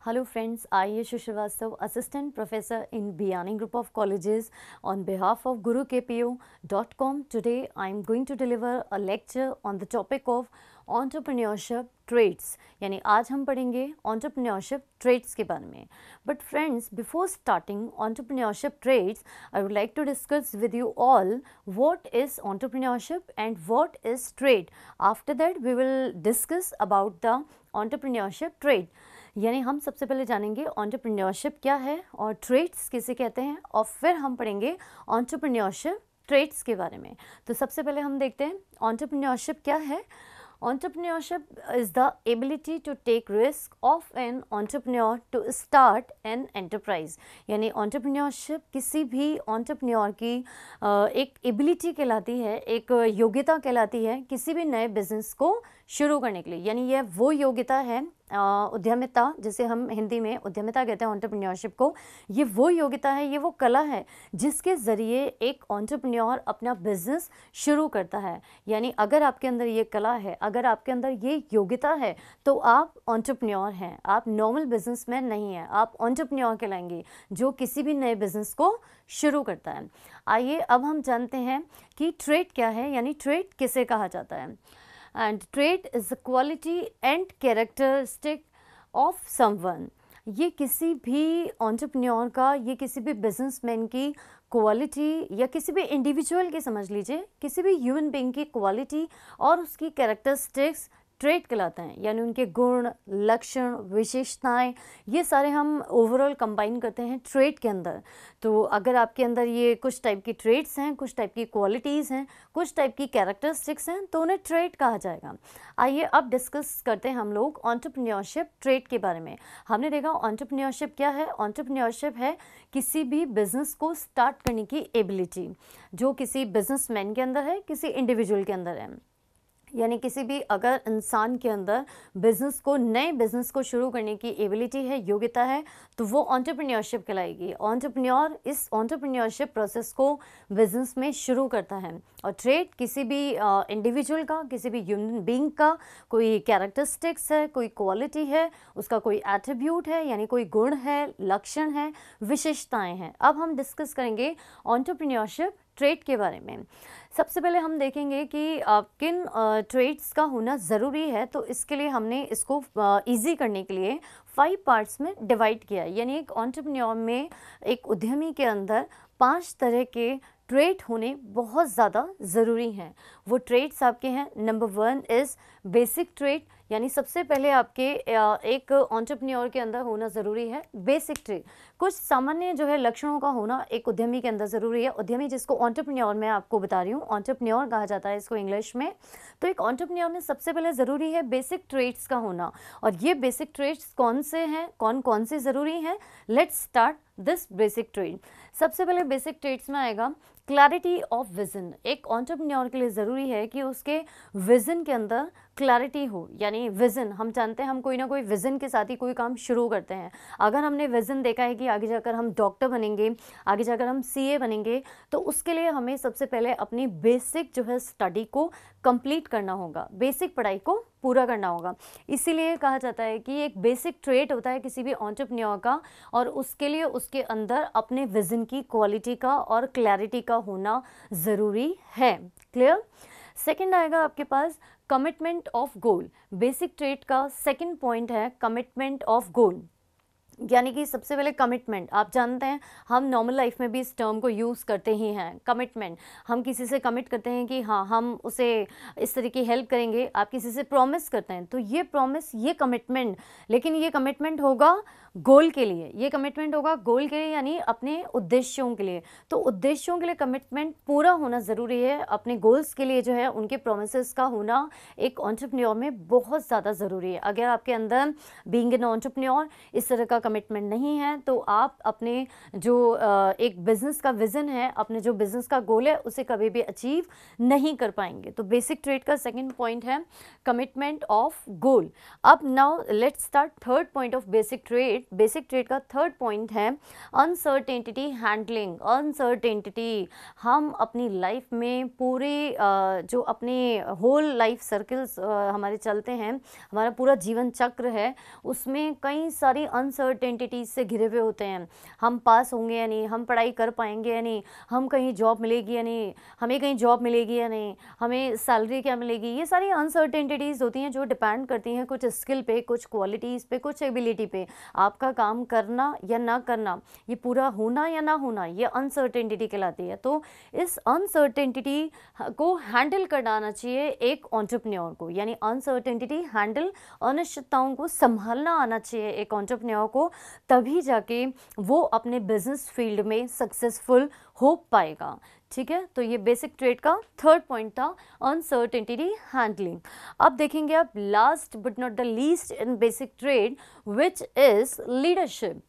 Hello friends, I Yashu Srivastava, Assistant Professor in Biyani Group of Colleges. On behalf of GuruKPO.com, today I am going to deliver a lecture on the topic of entrepreneurship traits. यानी आज हम पढ़ेंगे entrepreneurship traits के बारे में. But friends, before starting entrepreneurship traits, I would like to discuss with you all what is entrepreneurship and what is trait. After that, we will discuss about the entrepreneurship trait. यानी हम सबसे पहले जानेंगे entrepreneurship क्या है और trades किसे कहते हैं और फिर हम पढ़ेंगे एंटरप्रेन्योरशिप ट्रेड्स के बारे में. तो सबसे पहले हम देखते हैं एंटरप्रेन्योरशिप क्या है. Entrepreneurship is the ability to take risk of an entrepreneur to start an enterprise. यानी entrepreneurship किसी भी entrepreneur की एक ability कहलाती है, एक योग्यता कहलाती है किसी भी नए बिजनेस को शुरू करने के लिए. यानी यह वो योग्यता है उद्यमिता, जिसे हम हिंदी में उद्यमिता कहते हैं एंटरप्रेन्योरशिप को. ये वो योग्यता है, ये वो कला है जिसके ज़रिए एक एंटरप्रेन्योर अपना बिजनेस शुरू करता है. यानी अगर आपके अंदर ये कला है, अगर आपके अंदर ये योग्यता है तो आप एंटरप्रेन्योर हैं. आप नॉर्मल बिजनेसमैन नहीं हैं, आप एंटरप्रेन्योर कहलाएंगे जो किसी भी नए बिजनेस को शुरू करता है. आइए अब हम जानते हैं कि ट्रेट क्या है, यानी ट्रेट किसे कहा जाता है. And trait is the quality and characteristic of someone. ये किसी भी एंटरप्रेन्योर का, ये किसी भी बिजनेसमैन की क्वालिटी या किसी भी इंडिविजुअल की, समझ लीजिए किसी भी ह्यूमन बीइंग की क्वालिटी और उसकी कैरेक्टरिस्टिक्स ट्रेट कहलाते हैं. यानी उनके गुण, लक्षण, विशेषताएं, ये सारे हम ओवरऑल कंबाइन करते हैं ट्रेट के अंदर. तो अगर आपके अंदर ये कुछ टाइप की ट्रेट्स हैं, कुछ टाइप की क्वालिटीज़ हैं, कुछ टाइप की कैरेक्टरिस्टिक्स हैं, तो उन्हें ट्रेट कहा जाएगा. आइए अब डिस्कस करते हैं हम लोग एंटरप्रेन्योरशिप ट्रेट के बारे में. हमने देखा एंटरप्रेन्योरशिप क्या है. एंटरप्रेन्योरशिप है किसी भी बिजनेस को स्टार्ट करने की एबिलिटी जो किसी बिजनेसमैन के अंदर है, किसी इंडिविजुअल के अंदर है. यानी किसी भी अगर इंसान के अंदर बिज़नेस को, नए बिज़नेस को शुरू करने की एबिलिटी है, योग्यता है, तो वो एंटरप्रेन्योरशिप कहलाएगी. एंटरप्रेन्योर इस एंटरप्रेन्योरशिप प्रोसेस को बिज़नेस में शुरू करता है. और ट्रेट किसी भी इंडिविजुअल का, किसी भी ह्यूमन बीइंग का कोई कैरेक्टरिस्टिक्स है, कोई क्वालिटी है, उसका कोई एट्रीब्यूट है, यानी कोई गुण है, लक्षण है, विशेषताएँ हैं. अब हम डिस्कस करेंगे एंटरप्रेन्योरशिप ट्रेट के बारे में. सबसे पहले हम देखेंगे कि किन ट्रेट्स का होना ज़रूरी है. तो इसके लिए हमने इसको इजी करने के लिए 5 पार्ट्स में डिवाइड किया. यानी एक एंटरप्रेन्योर में, एक उद्यमी के अंदर 5 तरह के ट्रेट होने बहुत ज़्यादा ज़रूरी हैं. वो ट्रेट्स आपके हैं. Number 1 is basic trait. यानी सबसे पहले आपके एक एंटरप्रेन्योर के अंदर होना ज़रूरी है बेसिक ट्रेट. कुछ सामान्य जो है लक्षणों का होना एक उद्यमी के अंदर ज़रूरी है. उद्यमी जिसको एंटरप्रेन्योर मैं आपको बता रही हूँ, एंटरप्रेन्योर कहा जाता है इसको इंग्लिश में. तो एक एंटरप्रेन्योर में सबसे पहले ज़रूरी है बेसिक ट्रेट्स का होना. और ये बेसिक ट्रेट्स कौन से हैं, कौन कौन से ज़रूरी हैं. Let's start this basic trait. सबसे पहले बेसिक ट्रेट्स में आएगा क्लैरिटी ऑफ विज़न. एक एंटरप्रेन्योर के लिए ज़रूरी है कि उसके विज़न के अंदर क्लैरिटी हो. यानी विज़न, हम जानते हैं हम कोई ना कोई विज़न के साथ ही कोई काम शुरू करते हैं. अगर हमने विज़न देखा है कि आगे जाकर हम डॉक्टर बनेंगे, आगे जाकर हम सीए बनेंगे, तो उसके लिए हमें सबसे पहले अपनी बेसिक जो है स्टडी को कंप्लीट करना होगा, बेसिक पढ़ाई को पूरा करना होगा. इसीलिए कहा जाता है कि एक बेसिक ट्रेट होता है किसी भी एंटरप्रेन्योर का, और उसके लिए उसके अंदर अपने विज़न की क्वालिटी का और क्लैरिटी का होना ज़रूरी है. क्लियर. सेकंड आएगा आपके पास commitment of goal. Basic trait का सेकंड पॉइंट है कमिटमेंट ऑफ गोल. यानी कि सबसे पहले कमिटमेंट. आप जानते हैं हम नॉर्मल लाइफ में भी इस टर्म को यूज़ करते ही हैं. कमिटमेंट, हम किसी से कमिट करते हैं कि हाँ हम उसे इस तरह की हेल्प करेंगे. आप किसी से प्रॉमिस करते हैं, तो ये प्रॉमिस, ये कमिटमेंट, लेकिन ये कमिटमेंट होगा गोल के लिए. ये कमिटमेंट होगा गोल के लिए, यानी अपने उद्देश्यों के लिए. तो उद्देश्यों के लिए कमिटमेंट पूरा होना ज़रूरी है. अपने गोल्स के लिए जो है उनके प्रोमिसेस का होना एक एंटरप्रेन्योर में बहुत ज़्यादा ज़रूरी है. अगर आपके अंदर बीइंग एन एंटरप्रेन्योर इस तरह का कमिटमेंट नहीं है तो आप अपने जो एक बिजनेस का विजन है, अपने जो बिजनेस का गोल है, उसे कभी भी अचीव नहीं कर पाएंगे। तो बेसिक ट्रेट का सेकंड पॉइंट है कमिटमेंट ऑफ गोल। अब now let's start third point of basic trait. Basic trait का थर्ड पॉइंट है अनसर्टेनिटी हैंडलिंग। अनसर्टेनिटी, हम अपनी लाइफ में पूरे जो अपने होल लाइफ सर्कल्स हमारे चलते हैं, हमारा पूरा जीवन चक्र है, उसमें कई सारी अनसर्टेनिटीज से घिरे हुए होते हैं। हम पास होंगे या नहीं, हम पढ़ाई कर पाएंगे या नहीं, हम कहीं जॉब मिलेगी या नहीं, हमें कहीं जॉब मिलेगी या नहीं, हमें सैलरी क्या मिलेगी, ये सारी अनसर्टेनिटीज होती हैं जो डिपेंड करती हैं कुछ स्किल पे, कुछ क्वालिटीज़ पे, कुछ एबिलिटी पे। आपका काम करना या ना करना, ये पूरा होना या ना होना, ये अनसर्टेनिटी कहलाती है। तो इस अनसर्टेनिटी को हैंडल करना आना चाहिए एक एंटरप्रेन्योर को, यानी अनसर्टेनिटी हैंडल, अनिश्चितताओं को संभालना आना चाहिए एक एंटरप्रेन्योर को, तभी जाके वो अपने बिजनेस फील्ड में सक्सेसफुल हो पाएगा। ठीक है, तो ये बेसिक ट्रेट का थर्ड पॉइंट था, अनसर्टेनिटी हैंडलिंग। अब देखेंगे आप last but not the least in basic trait which is leadership.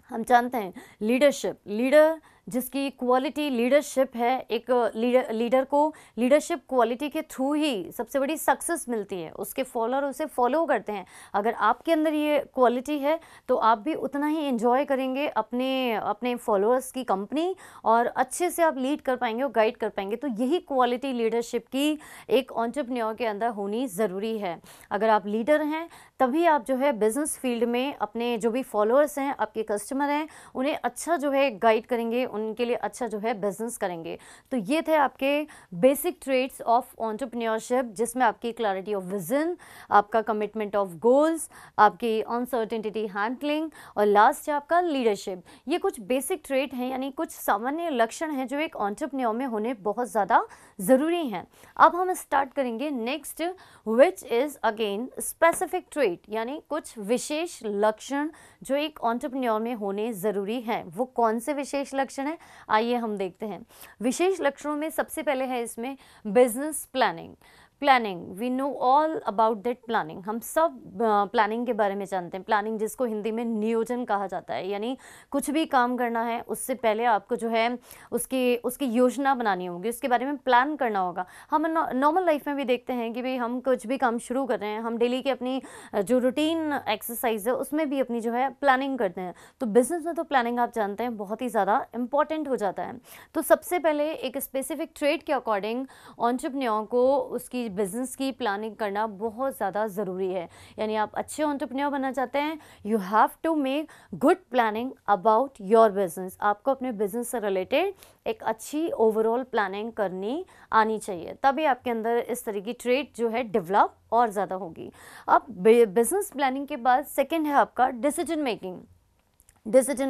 हम जानते हैं लीडर जिसकी क्वालिटी लीडरशिप है, एक लीडर को लीडरशिप क्वालिटी के थ्रू ही सबसे बड़ी सक्सेस मिलती है, उसके फॉलोअर उसे फॉलो करते हैं। अगर आपके अंदर ये क्वालिटी है तो आप भी उतना ही एंजॉय करेंगे अपने फॉलोअर्स की कंपनी, और अच्छे से आप लीड कर पाएंगे और गाइड कर पाएंगे। तो यही क्वालिटी लीडरशिप की एक एंटरप्रेन्योर के अंदर होनी ज़रूरी है। अगर आप लीडर हैं तभी आप जो है बिजनेस फील्ड में अपने जो भी फॉलोअर्स हैं, आपके कस्टमर हैं, उन्हें अच्छा जो है गाइड करेंगे, उनके लिए अच्छा जो है बिजनेस करेंगे। तो ये थे आपके बेसिक ट्रेट्स ऑफ एंटरप्रेन्योरशिप, जिसमें आपकी क्लैरिटी ऑफ विजन, आपका कमिटमेंट ऑफ गोल्स, आपकी अनसर्टेनिटी हैंडलिंग, और लास्ट है आपका लीडरशिप। ये कुछ बेसिक ट्रेट हैं, यानी कुछ सामान्य लक्षण हैं जो एक एंटरप्रेन्योर में होने बहुत ज़्यादा ज़रूरी हैं। अब हम स्टार्ट करेंगे next, which is again specific trait, यानी कुछ विशेष लक्षण जो एक एंटरप्रेन्योर में होने ज़रूरी हैं। वो कौन से विशेष लक्षण हैं, आइए हम देखते हैं। विशेष लक्षणों में सबसे पहले है इसमें business planning. We know all about that planning. हम सब प्लानिंग के बारे में जानते हैं। प्लानिंग जिसको हिंदी में नियोजन कहा जाता है, यानी कुछ भी काम करना है उससे पहले आपको जो है उसकी योजना बनानी होगी, उसके बारे में प्लान करना होगा। हम नॉर्मल लाइफ में भी देखते हैं कि भाई हम कुछ भी काम शुरू कर रहे हैं, हम डेली की अपनी जो रूटीन एक्सरसाइज है उसमें भी अपनी जो है प्लानिंग करते हैं। तो बिजनेस में तो प्लानिंग आप जानते हैं बहुत ही ज़्यादा इंपॉर्टेंट हो जाता है। तो सबसे पहले एक स्पेसिफिक ट्रेड के अकॉर्डिंग एंटरप्रेन्योर को उसकी बिजनेस की प्लानिंग करना बहुत ज़्यादा ज़रूरी है। यानी आप अच्छे एंटरप्रेन्योर बनना चाहते हैं, you have to make good planning about your business. आपको अपने बिजनेस से रिलेटेड एक अच्छी ओवरऑल प्लानिंग करनी आनी चाहिए, तभी आपके अंदर इस तरह की ट्रेड जो है डेवलप और ज़्यादा होगी। अब बिजनेस प्लानिंग के बाद सेकेंड है आपका डिसीजन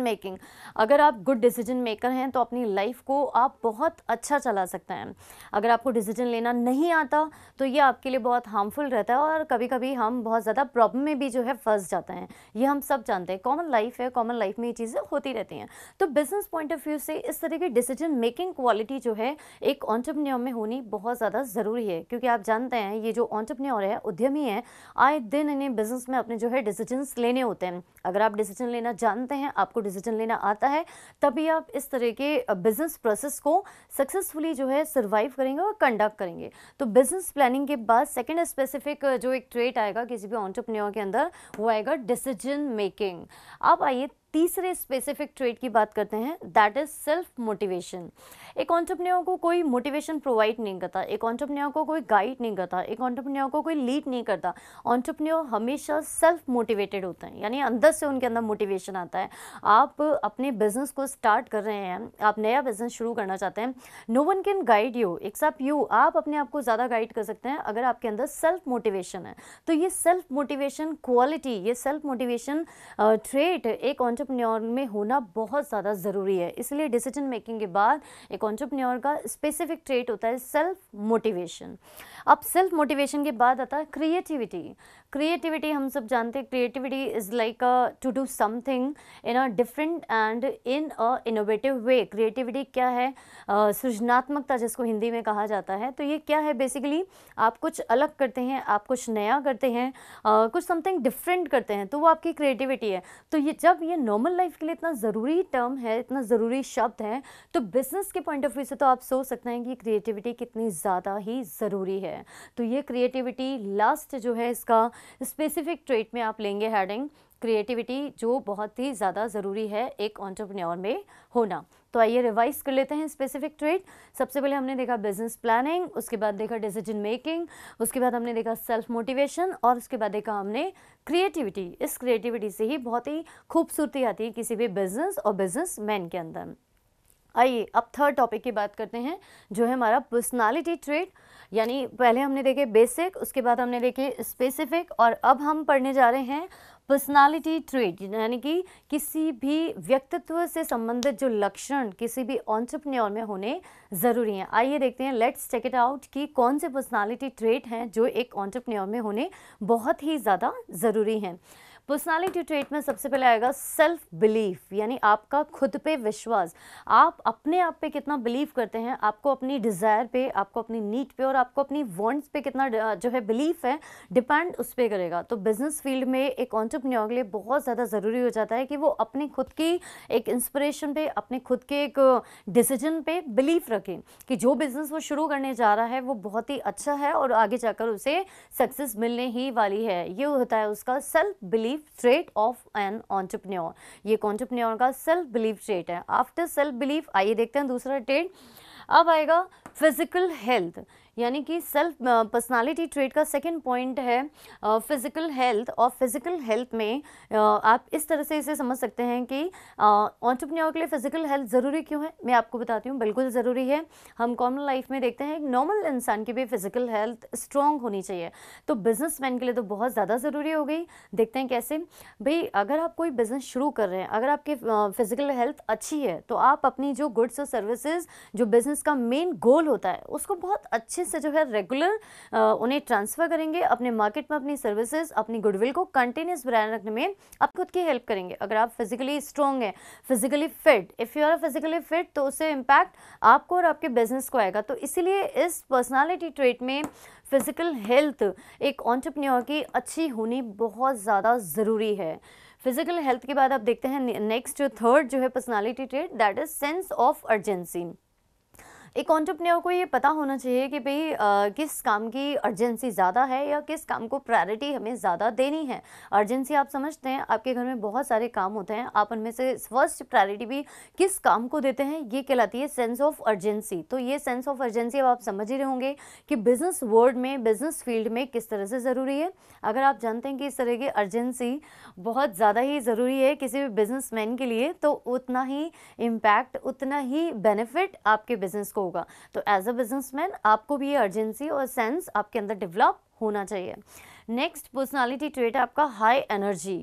मेकिंग। अगर आप गुड डिसीजन मेकर हैं तो अपनी लाइफ को आप बहुत अच्छा चला सकते हैं। अगर आपको डिसीजन लेना नहीं आता तो ये आपके लिए बहुत हार्मफुल रहता है, और कभी कभी हम बहुत ज़्यादा प्रॉब्लम में भी जो है फंस जाते हैं। ये हम सब जानते हैं, कॉमन लाइफ है, कॉमन लाइफ में ये चीज़ें होती रहती हैं। तो बिजनेस पॉइंट ऑफ व्यू से इस तरह की डिसीजन मेकिंग क्वालिटी जो है एक एंटरप्रेन्योर में होनी बहुत ज़्यादा ज़रूरी है, क्योंकि आप जानते हैं ये जो एंटरप्रेन्योर है, उद्यमी है, आए दिन इन्हें बिजनेस में अपने जो है डिसीजंस लेने होते हैं। अगर आप डिसीजन लेना जानते हैं, आपको डिसीजन लेना आता है, तभी आप इस तरह के बिजनेस प्रोसेस को सक्सेसफुली जो है सर्वाइव करेंगे और कंडक्ट करेंगे। तो बिजनेस प्लानिंग के बाद सेकंड स्पेसिफिक जो एक ट्रेट आएगा किसी भी एंटरप्रेन्योर के अंदर, वो आएगा डिसीजन मेकिंग। अब आइए तीसरे स्पेसिफिक ट्रेट की बात करते हैं, दैट इज सेल्फ मोटिवेशन। एक एंटरप्रेन्योर को कोई मोटिवेशन प्रोवाइड नहीं करता, एक एंटरप्रेन्योर को कोई गाइड नहीं करता, एक एंटरप्रेन्योर को कोई लीड नहीं करता। एंटरप्रेन्योर हमेशा सेल्फ मोटिवेटेड होते हैं, यानी अंदर से उनके अंदर मोटिवेशन आता है। आप अपने बिजनेस को स्टार्ट कर रहे हैं, आप नया बिजनेस शुरू करना चाहते हैं, no one can guide you except you. आप अपने आप को ज़्यादा गाइड कर सकते हैं अगर आपके अंदर सेल्फ मोटिवेशन है। तो ये सेल्फ मोटिवेशन क्वालिटी, ये सेल्फ मोटिवेशन ट्रेट एक एंटरप्रेन्योर में होना बहुत ज़्यादा ज़रूरी है। इसलिए डिसीजन मेकिंग के बाद एक एंटरप्रेन्योर का स्पेसिफिक ट्रेट होता है सेल्फ मोटिवेशन। अब सेल्फ मोटिवेशन के बाद आता है क्रिएटिविटी। क्रिएटिविटी हम सब जानते हैं, creativity is like to do something in a different and in a innovative way. Creativity क्या है? सृजनात्मकता जिसको हिंदी में कहा जाता है। तो ये क्या है? बेसिकली आप कुछ अलग करते हैं, आप कुछ नया करते हैं, कुछ समथिंग डिफरेंट करते हैं, तो वो आपकी क्रिएटिविटी है। तो ये जब ये नॉर्मल लाइफ के लिए इतना ज़रूरी टर्म है, इतना ज़रूरी शब्द है, तो बिजनेस के पॉइंट ऑफ व्यू से तो आप सोच सकते हैं कि क्रिएटिविटी कितनी ज़्यादा ही ज़रूरी है। तो ये क्रिएटिविटी लास्ट जो है इसका स्पेसिफिक ट्रेट में आप लेंगे हेडिंग क्रिएटिविटी, जो बहुत ही ज़्यादा ज़रूरी है एक एंटरप्रेन्योर में होना। तो आइए रिवाइज कर लेते हैं स्पेसिफिक ट्रेट। सबसे पहले हमने देखा बिजनेस प्लानिंग, उसके बाद देखा डिसीजन मेकिंग, उसके बाद हमने देखा सेल्फ मोटिवेशन, और उसके बाद देखा हमने क्रिएटिविटी। इस क्रिएटिविटी से ही बहुत ही खूबसूरती आती है किसी भी बिजनेस और बिजनेसमैन के अंदर। आइए अब थर्ड टॉपिक की बात करते हैं, जो है हमारा पर्सनालिटी ट्रेट। यानी पहले हमने देखे बेसिक, उसके बाद हमने देखे स्पेसिफिक, और अब हम पढ़ने जा रहे हैं पर्सनालिटी ट्रेट, यानी कि किसी भी व्यक्तित्व से संबंधित जो लक्षण किसी भी एंटरप्रेन्योर में होने ज़रूरी हैं। आइए देखते हैं, लेट्स चेक इट आउट कि कौन से पर्सनालिटी ट्रेट हैं जो एक एंटरप्रेन्योर में होने बहुत ही ज़्यादा ज़रूरी हैं। पर्सनालिटी ट्रेट में सबसे पहले आएगा सेल्फ बिलीफ, यानी आपका खुद पे विश्वास। आप अपने आप पे कितना बिलीव करते हैं, आपको अपनी डिज़ायर पे, आपको अपनी नीड पे और आपको अपनी वांट्स पे कितना जो है बिलीफ है, डिपेंड उस पर करेगा। तो बिजनेस फील्ड में एक एंटरप्रेन्योर के लिए बहुत ज़्यादा ज़रूरी हो जाता है कि वो अपने खुद की एक इंस्पिरेशन पे, अपने खुद के एक डिसीजन पे बिलीफ रखें कि जो बिज़नेस वो शुरू करने जा रहा है वो बहुत ही अच्छा है और आगे जाकर उसे सक्सेस मिलने ही वाली है। ये होता है उसका self belief trait of an entrepreneur. ये एंटरप्रेन्योर का सेल्फ बिलीफ ट्रेट है। आफ्टर सेल्फ बिलीफ आइए देखते हैं दूसरा ट्रेट। अब आएगा फिजिकल हेल्थ, यानी कि सेल्फ पर्सनालिटी ट्रेट का सेकंड पॉइंट है फिजिकल हेल्थ। और फिजिकल हेल्थ में आप इस तरह से इसे समझ सकते हैं कि एंटरप्रेन्योर के लिए फिजिकल हेल्थ ज़रूरी क्यों है, मैं आपको बताती हूँ। बिल्कुल ज़रूरी है। हम कॉमन लाइफ में देखते हैं एक नॉर्मल इंसान की भी फिजिकल हेल्थ स्ट्रॉन्ग होनी चाहिए, तो बिजनेसमैन के लिए तो बहुत ज़्यादा ज़रूरी हो गई। देखते हैं कैसे। भाई अगर आप कोई बिज़नेस शुरू कर रहे हैं, अगर आपकी फिजिकल हेल्थ अच्छी है, तो आप अपनी जो गुड्स और सर्विसेज, जो बिज़नेस का मेन गोल होता है, उसको बहुत अच्छे से जो है रेगुलर उन्हें ट्रांसफ़र करेंगे अपने मार्केट में। अपनी सर्विसेज, अपनी गुडविल को कंटिन्यूस बनाए रखने में आप खुद की हेल्प करेंगे। अगर आप फिजिकली स्ट्रॉन्ग हैं, physically fit, if you are physically fit, तो उससे इम्पैक्ट आपको और आपके बिजनेस को आएगा। तो इसीलिए इस पर्सनालिटी ट्रेट में फिजिकल हेल्थ एक एंटरप्रेन्योर की अच्छी होनी बहुत ज़्यादा ज़रूरी है। फिजिकल हेल्थ के बाद आप देखते हैं नेक्स्ट जो थर्ड जो है personality trait, that is sense of urgency. एक एंटरप्रेन्योर को ये पता होना चाहिए कि भाई किस काम की अर्जेंसी ज़्यादा है या किस काम को प्रायोरिटी हमें ज़्यादा देनी है। अर्जेंसी आप समझते हैं, आपके घर में बहुत सारे काम होते हैं, आप उनमें से फर्स्ट प्रायोरिटी भी किस काम को देते हैं, ये कहलाती है सेंस ऑफ अर्जेंसी। तो ये सेंस ऑफ अर्जेंसी अब आप समझ ही रहे होंगे कि बिजनेस वर्ल्ड में, बिजनेस फील्ड में किस तरह से ज़रूरी है। अगर आप जानते हैं कि इस तरह की अर्जेंसी बहुत ज़्यादा ही ज़रूरी है किसी भी बिजनेसमैन के लिए, तो उतना ही इम्पैक्ट, उतना ही बेनिफिट आपके बिजनेस को होगा। तो एज अ बिजनेसमैन आपको भी ये अर्जेंसी और सेंस आपके अंदर डेवलप होना चाहिए। नेक्स्ट पर्सनालिटी ट्रेट है आपका हाई एनर्जी।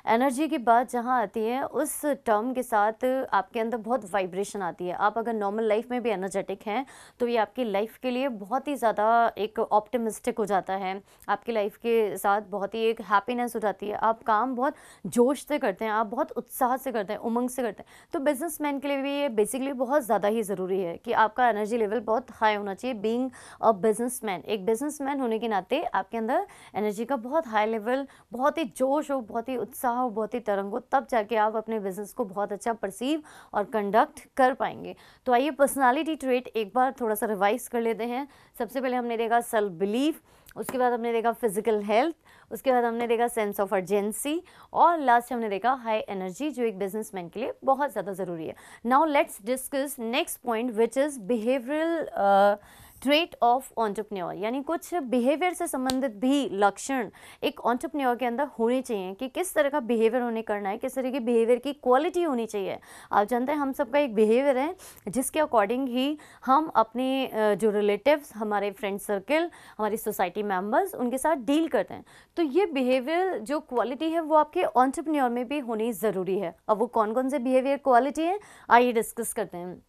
एनर्जी की बात जहाँ आती है, उस टर्म के साथ आपके अंदर बहुत वाइब्रेशन आती है। आप अगर नॉर्मल लाइफ में भी एनर्जेटिक हैं, तो ये आपकी लाइफ के लिए बहुत ही ज़्यादा एक ऑप्टिमिस्टिक हो जाता है, आपकी लाइफ के साथ बहुत ही एक हैप्पीनेस हो जाती है। आप काम बहुत जोश से करते हैं, आप बहुत उत्साह से करते हैं, उमंग से करते हैं। तो बिजनेसमैन के लिए भी ये बेसिकली बहुत ज़्यादा ही ज़रूरी है कि आपका एनर्जी लेवल बहुत हाई होना चाहिए। बीइंग अ बिजनेसमैन, एक बिजनेसमैन होने के नाते आपके अंदर एनर्जी का बहुत हाई लेवल, बहुत ही जोश हो, बहुत ही उत्साह हो, बहुत ही तरंग हो, तब जाके आप अपने बिजनेस को बहुत अच्छा परसीव और कंडक्ट कर पाएंगे। तो आइए पर्सनालिटी ट्रेट एक बार थोड़ा सा रिवाइज कर लेते हैं। सबसे पहले हमने देखा सेल्फ बिलीफ, उसके बाद हमने देखा फिजिकल हेल्थ, उसके बाद हमने देखा सेंस ऑफ अर्जेंसी, और लास्ट हमने देखा हाई एनर्जी, जो एक बिजनेसमैन के लिए बहुत ज़्यादा ज़रूरी है। Now let's discuss next point which is behavioural trait of entrepreneur, यानी कुछ बिहेवियर से संबंधित भी लक्षण एक एंटरप्रेन्योर के अंदर होने चाहिए कि किस तरह का बिहेवियर उन्हें करना है, किस तरह की बिहेवियर की क्वालिटी होनी चाहिए। आप जानते हैं हम सबका एक बिहेवियर है जिसके अकॉर्डिंग ही हम अपने जो रिलेटिव्स, हमारे फ्रेंड सर्कल, हमारी सोसाइटी मेम्बर्स, उनके साथ डील करते हैं। तो ये बिहेवियर जो क्वालिटी है वो आपके एंटरप्रेन्योर में भी होनी ज़रूरी है। अब वो कौन कौन से बिहेवियर क्वालिटी है आइए डिस्कस करते हैं।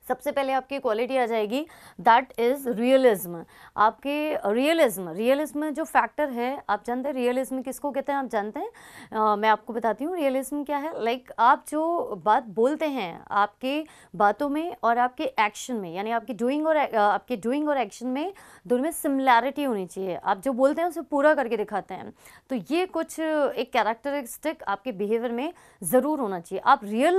सबसे पहले आपकी क्वालिटी आ जाएगी दैट इज़ रियलिज्म। आपके रियलिज्म जो फैक्टर है, आप जानते हैं रियलिज्म किसको कहते हैं, आप जानते हैं? मैं आपको बताती हूँ रियलिज्म क्या है। लाइक आप जो बात बोलते हैं, आपके बातों में और आपके एक्शन में, यानी आपकी डूइंग और एक्शन में दोनों में सिमिलैरिटी होनी चाहिए। आप जो बोलते हैं उसे पूरा करके दिखाते हैं, तो ये कुछ एक कैरेक्टरिस्टिक आपके बिहेवियर में ज़रूर होना चाहिए। आप रियल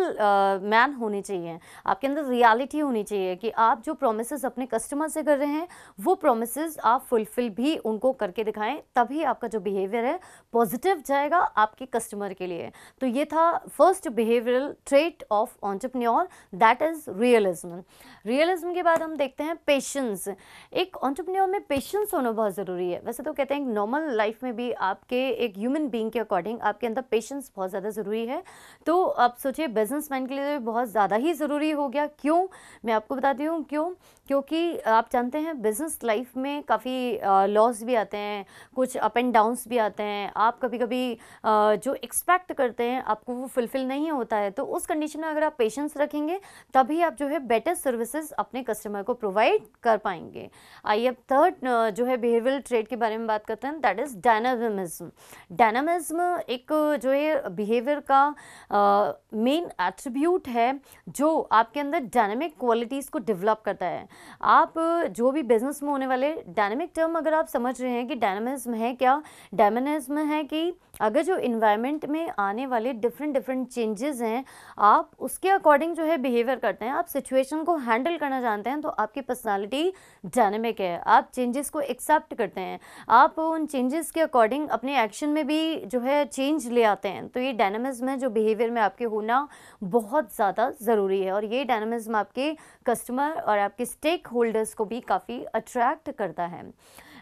मैन होने चाहिए, आपके अंदर रियलिटी होनी चाहिए कि आप जो प्रोमिसेस अपने कस्टमर से कर रहे हैं वो प्रोमिसेस आप फुलफिल भी उनको करके दिखाएं, तभी आपका जो बिहेवियर है पॉजिटिव जाएगा आपके कस्टमर के लिए। तो ये था first behavioural trait of entrepreneur, that is realism. Realism के बाद हम देखते हैं पेशेंस। एक एंटरप्रेन्योर में पेशेंस होना बहुत ज़रूरी है। वैसे तो कहते हैं नॉर्मल लाइफ में भी आपके एक ह्यूमन बीइंग के अकॉर्डिंग आपके अंदर पेशेंस बहुत ज़्यादा ज़रूरी है। तो आप सोचिए बिजनेसमैन के लिए बहुत ज़्यादा ही ज़रूरी हो गया। क्यों? मैं आपको बताती हूँ क्यों। क्योंकि आप जानते हैं बिज़नेस लाइफ में काफ़ी लॉस भी आते हैं, कुछ अप एंड डाउन्स भी आते हैं। आप कभी कभी जो एक्सपेक्ट करते हैं आपको वो फुलफ़िल नहीं होता है, तो उस कंडीशन में अगर आप पेशेंस रखेंगे तभी आप जो है बेटर सर्विसेज अपने कस्टमर को प्रोवाइड कर पाएंगे। आइए अब थर्ड जो है बिहेवियरल ट्रेट के बारे में बात करते हैं, दैट इज़ डायनामिज्म। डायनामिज्म एक जो है बिहेवियर का मेन एट्रीब्यूट है जो आपके अंदर डायनामिक क्वालिटीज़ को डेवलप करता है। आप जो भी बिजनेस में होने वाले डायनामिक टर्म अगर आप समझ रहे हैं कि डायनामिज्म है क्या, डायनामिज्म है कि अगर जो इन्वायरमेंट में आने वाले डिफरेंट चेंजेस हैं आप उसके अकॉर्डिंग जो है बिहेवियर करते हैं, आप सिचुएशन को हैंडल करना जानते हैं, तो आपकी पर्सनालिटी डायनामिक है। आप चेंजेस को एक्सेप्ट करते हैं, आप उन चेंजेस के अकॉर्डिंग अपने एक्शन में भी जो है चेंज ले आते हैं। तो ये डायनामिज्म है जो बिहेवियर में आपके होना बहुत ज़्यादा ज़रूरी है, और ये डायनामिज्म आपके कस्टमर और आपके स्टेक होल्डर्स को भी काफ़ी अट्रैक्ट करता है।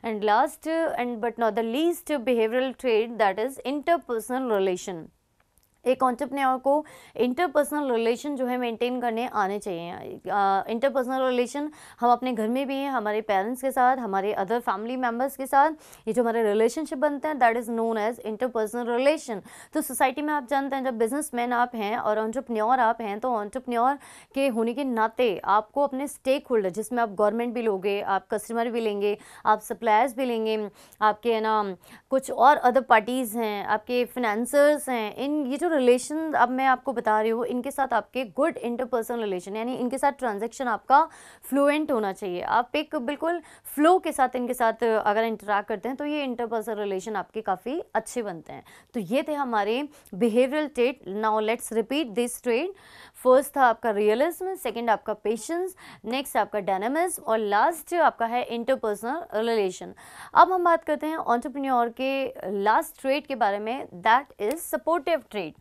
And last and but not the least behavioral trait, that is interpersonal relation। एक एंटरप्रेन्योर को इंटरपर्सनल रिलेशन जो है मेंटेन करने आने चाहिए। इंटरपर्सनल रिलेशन हम अपने घर में भी हैं, हमारे पेरेंट्स के साथ, हमारे अदर फैमिली मेम्बर्स के साथ, ये जो हमारे रिलेशनशिप बनते हैं that is known as interpersonal relation. तो सोसाइटी में आप जानते हैं जब बिजनेसमैन आप हैं और एंटरप्रेन्योर आप हैं, तो एंटरप्रेन्योर के होने के नाते आपको अपने स्टेक होल्डर, जिसमें आप गवर्नमेंट भी लोगे, आप कस्टमर भी लेंगे, आप सप्लायर्स भी लेंगे, आपके है ना कुछ और अदर पार्टीज़ हैं, आपके फिनेंसर्स हैं, इन ये जो रिलेशन अब मैं आपको बता रही हूँ इनके साथ आपके गुड इंटरपर्सनल रिलेशन, यानी इनके साथ ट्रांजैक्शन आपका फ्लुएंट होना चाहिए। आप एक बिल्कुल फ्लो के साथ इनके साथ अगर इंटरैक्ट करते हैं तो ये इंटरपर्सनल रिलेशन आपके काफ़ी अच्छे बनते हैं। तो ये थे हमारे behavioural trait. Now let's repeat this trait. First था आपका रियलिज्म, सेकेंड आपका पेशेंस, नेक्स्ट आपका डायनामिज्म और लास्ट आपका है इंटरपर्सनल रिलेशन। अब हम बात करते हैं एंटरप्रेन्योर के लास्ट ट्रेट के बारे में, दैट इज सपोर्टिव ट्रेट।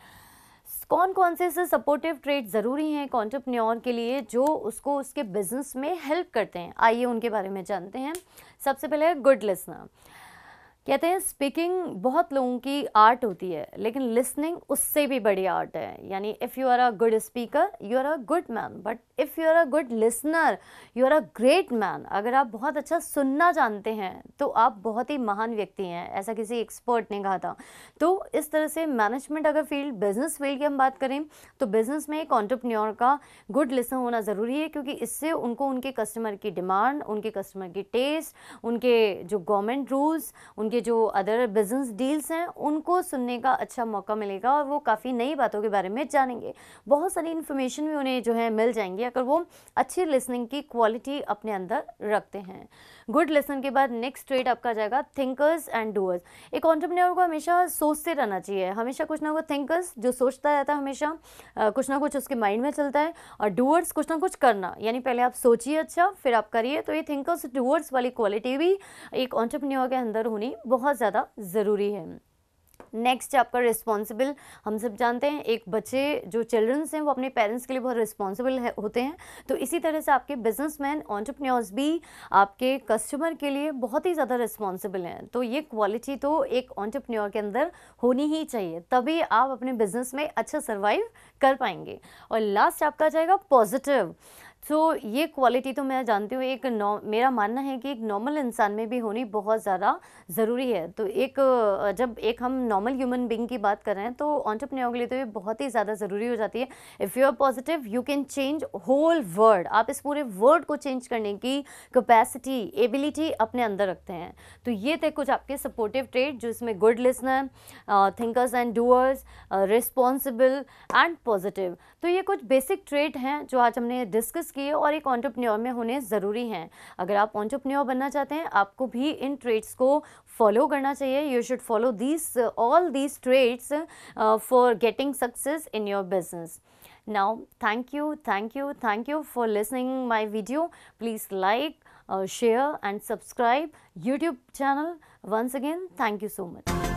कौन कौन से सपोर्टिव ट्रेट ज़रूरी हैं एक एंटरप्रेन्योर के लिए जो उसको उसके बिजनेस में हेल्प करते हैं, आइए उनके बारे में जानते हैं। सबसे पहले गुड लिसनर। कहते हैं स्पीकिंग बहुत लोगों की आर्ट होती है, लेकिन लिसनिंग उससे भी बड़ी आर्ट है। यानी if you are a good speaker you are a good man, but if you are a good listener you are a great man. अगर आप बहुत अच्छा सुनना जानते हैं तो आप बहुत ही महान व्यक्ति हैं, ऐसा किसी एक्सपर्ट ने कहा था। तो इस तरह से मैनेजमेंट अगर फील्ड, बिजनेस फील्ड की हम बात करें तो बिजनेस में एक एंटरप्रेन्योर का गुड लिसनर होना ज़रूरी है, क्योंकि इससे उनको उनके कस्टमर की डिमांड, उनके कस्टमर की टेस्ट, उनके जो गवर्नमेंट रूल्स, उनके जो अदर बिजनेस डील्स हैं उनको सुनने का अच्छा मौका मिलेगा और वो काफ़ी नई बातों के बारे में जानेंगे। बहुत सारी इन्फॉर्मेशन भी उन्हें जो है मिल जाएंगी अगर वो अच्छी लिसनिंग की क्वालिटी अपने अंदर रखते हैं। गुड लिसनिंग के बाद नेक्स्ट ट्रेट आपका जाएगा थिंकर्स एंड डूअर्स। एक एंटरप्रेन्योर को हमेशा सोचते रहना चाहिए, हमेशा कुछ ना कुछ। थिंकर्स जो सोचता रहता है हमेशा कुछ ना कुछ उसके माइंड में चलता है, और डूअर्स कुछ ना कुछ करना, यानी पहले आप सोचिए अच्छा फिर आप करिए। तो ये थिंकर्स डूअर्स वाली क्वालिटी भी एक एंटरप्रेन्योर के अंदर होनी बहुत ज़्यादा ज़रूरी है। नेक्स्ट आपका रिस्पॉन्सिबल। हम सब जानते हैं एक बच्चे जो चिल्ड्रंस हैं वो अपने पेरेंट्स के लिए बहुत रिस्पॉन्सिबल होते हैं, तो इसी तरह से आपके बिजनेसमैन एंटरप्रेन्योर्स भी आपके कस्टमर के लिए बहुत ही ज़्यादा रिस्पॉन्सिबल हैं। तो ये क्वालिटी तो एक एंटरप्रेन्योर के अंदर होनी ही चाहिए, तभी आप अपने बिजनेस में अच्छा सर्वाइव कर पाएंगे। और लास्ट आपका जाएगा पॉजिटिव। तो ये क्वालिटी तो मैं जानती हूँ, मेरा मानना है कि एक नॉर्मल इंसान में भी होनी बहुत ज़्यादा ज़रूरी है। तो जब हम नॉर्मल ह्यूमन बीइंग की बात कर रहे हैं तो एंटरप्रेन्योर के लिए तो ये बहुत ही ज़्यादा ज़रूरी हो जाती है। If you are positive you can change whole world. आप इस पूरे वर्ल्ड को चेंज करने की कैपेसिटी, एबिलिटी अपने अंदर रखते हैं। तो ये थे कुछ आपके सपोर्टिव ट्रेड, जो इसमें good listener, thinkers and doers, responsible and positive. तो ये कुछ बेसिक ट्रेड हैं जो आज हमने डिस्कस किए और एक एंटरप्रेन्योर में होने ज़रूरी हैं। अगर आप एंटरप्रेन्योर बनना चाहते हैं, आपको भी इन ट्रेड्स को फॉलो करना चाहिए। You should follow all these trades for getting success in your business. Now, thank you for listening my video. Please like, share and subscribe YouTube channel. Once again, thank you so much.